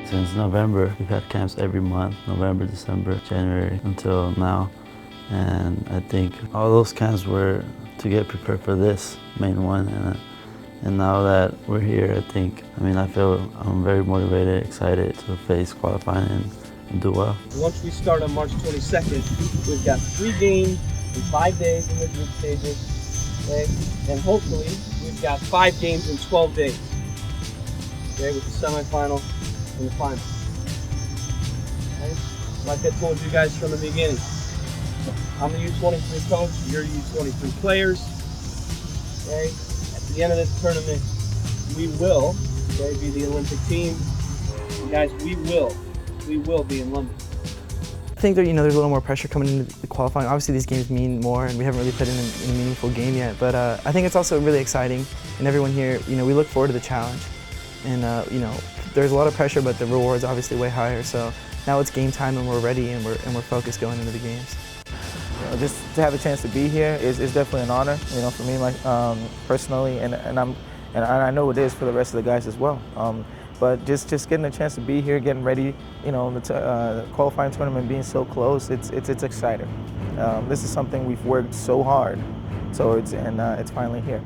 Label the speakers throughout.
Speaker 1: Since November, we've had camps every month, November, December, January, until now. And I think all those camps were to get prepared for this main one. And now that we're here, I feel I'm very motivated, excited to face qualifying and do well.
Speaker 2: Once we start on March 22nd, we've got 3 games in 5 days in the group stages, okay? And hopefully, we've got 5 games in 12 days, okay, with the semifinal and the final. Okay? Like I told you guys from the beginning, I'm the U-23 coach, you're U-23 players, okay? At the end of this tournament, we will, okay, be the Olympic team. And guys, we will be in London.
Speaker 3: I think that, there's a little more pressure coming into the qualifying. Obviously these games mean more and we haven't really played in a meaningful game yet, but I think it's also really exciting, and everyone here, we look forward to the challenge. And there's a lot of pressure, but the reward's obviously way higher, so now it's game time and we're ready and we're focused going into the games.
Speaker 4: Just to have a chance to be here is definitely an honor, for me, personally, and I know it is for the rest of the guys as well. But just getting a chance to be here, getting ready, the qualifying tournament being so close, it's exciting. This is something we've worked so hard towards, and it's finally here.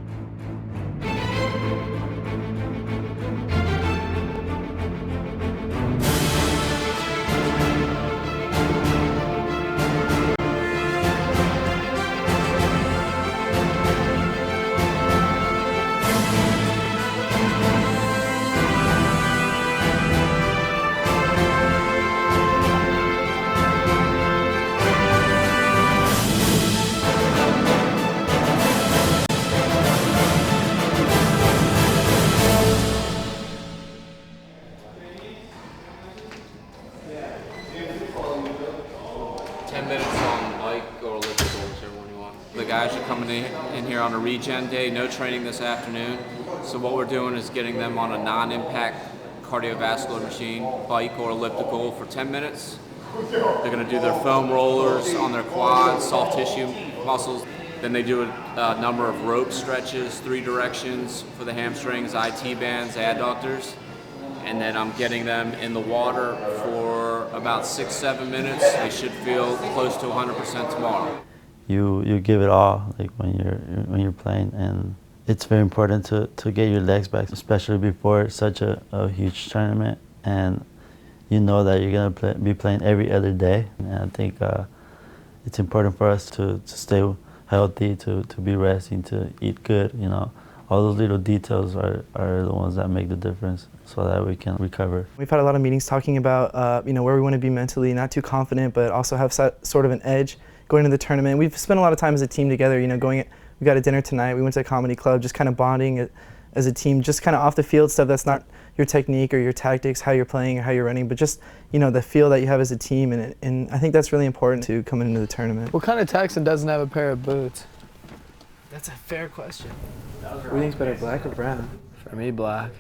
Speaker 5: The guys are coming in here on a regen day, no training this afternoon. So what we're doing is getting them on a non-impact cardiovascular machine, bike or elliptical, for 10 minutes. They're going to do their foam rollers on their quads, soft tissue muscles. Then they do a number of rope stretches, 3 directions for the hamstrings, IT bands, adductors. And then I'm getting them in the water for about 6-7 minutes. They should feel close to 100% tomorrow.
Speaker 1: You give it all, like when you're playing, and it's very important to get your legs back, especially before such a huge tournament, and you know that you're gonna be playing every other day. And I think it's important for us to stay healthy, to be resting, to eat good. All those little details are the ones that make the difference, so that we can recover.
Speaker 3: We've had a lot of meetings talking about where we want to be mentally, not too confident, but also have sort of an edge going into the tournament. We've spent a lot of time as a team together, we got a dinner tonight, we went to a comedy club, just kind of bonding as a team, just kind of off the field stuff that's not your technique or your tactics, how you're playing or how you're running, but just, the feel that you have as a team, and I think that's really important to coming into the tournament.
Speaker 6: What kind of Texan doesn't have a pair of boots?
Speaker 3: That's a fair question.
Speaker 6: What do you think's better, black or brown? For me, black.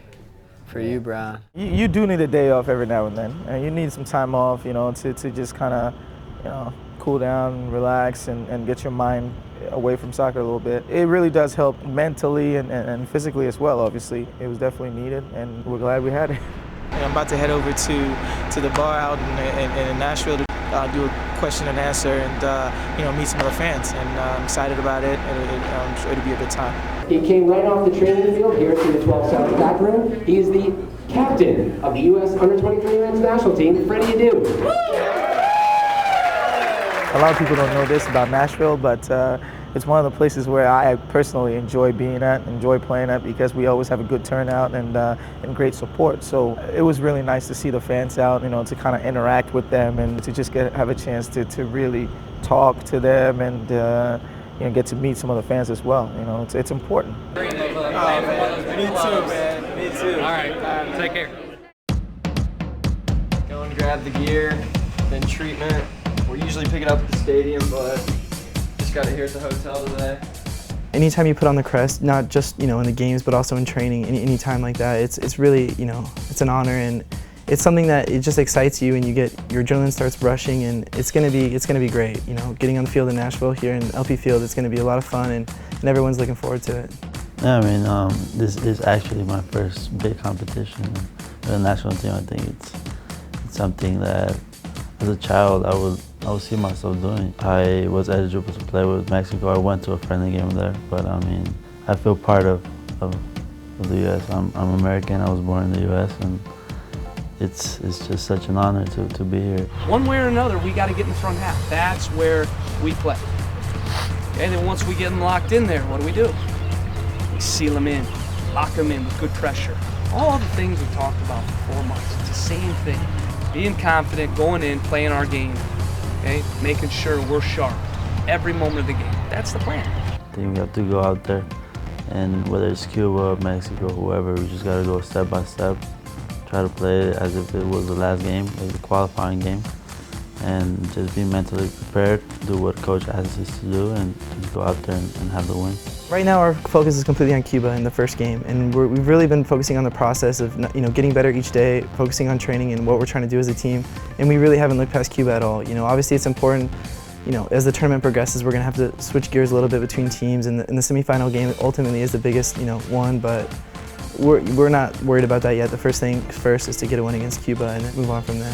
Speaker 6: For you, brown.
Speaker 4: You do need a day off every now and then, and you need some time off, to just kind of, cool down, relax, and get your mind away from soccer a little bit. It really does help mentally and physically as well, obviously. It was definitely needed, and we're glad we had it.
Speaker 7: I'm about to head over to the bar out in Nashville to do a question and answer and meet some other fans, and I'm excited about it, and I'm sure it'll be a good time.
Speaker 8: He came right off the training field here to the 12 South back room. He is the captain of the U.S. Under-23 men's national team, Freddie Adu.
Speaker 4: A lot of people don't know this about Nashville, but it's one of the places where I personally enjoy being at, enjoy playing at, because we always have a good turnout and great support. So it was really nice to see the fans out, to kind of interact with them and to just have a chance to really talk to them and get to meet some of the fans as well. It's important.
Speaker 2: Me too, man. Me too.
Speaker 5: All right, take care.
Speaker 2: Go and grab the gear, then treatment. We're usually picking up at the stadium, but just got it here at the hotel today.
Speaker 3: Anytime you put on the crest, not just in the games, but also in training, any time like that, it's really it's an honor, and it's something that it just excites you, and your adrenaline starts rushing, and it's gonna be great. Getting on the field in Nashville here in LP Field, it's gonna be a lot of fun, and everyone's looking forward to it.
Speaker 1: Yeah, this is actually my first big competition with the national team. I think It's something that as a child I would see myself doing. I was eligible to play with Mexico. I went to a friendly game there, but I mean, I feel part of the U.S. I'm American. I was born in the U.S. and it's just such an honor to be here.
Speaker 2: One way or another, we got to get in the front half. That's where we play. And then once we get them locked in there, what do? We seal them in, lock them in with good pressure. All the things we talked about for 4 months. It's the same thing. Being confident, going in, playing our game, okay? Making sure we're sharp every moment of the game. That's the plan.
Speaker 1: I think we have to go out there, and whether it's Cuba, Mexico, whoever, we just got to go step by step. Try to play it as if it was the last game, like the qualifying game, and just be mentally prepared, do what coach asks us to do, and just go out there and have the win.
Speaker 3: Right now our focus is completely on Cuba in the first game, and we've really been focusing on the process of getting better each day, focusing on training and what we're trying to do as a team, and we really haven't looked past Cuba at all. Obviously it's important, as the tournament progresses, we're going to have to switch gears a little bit between teams, and the semifinal game ultimately is the biggest one, but we're not worried about that yet. The first thing first is to get a win against Cuba and then move on from there.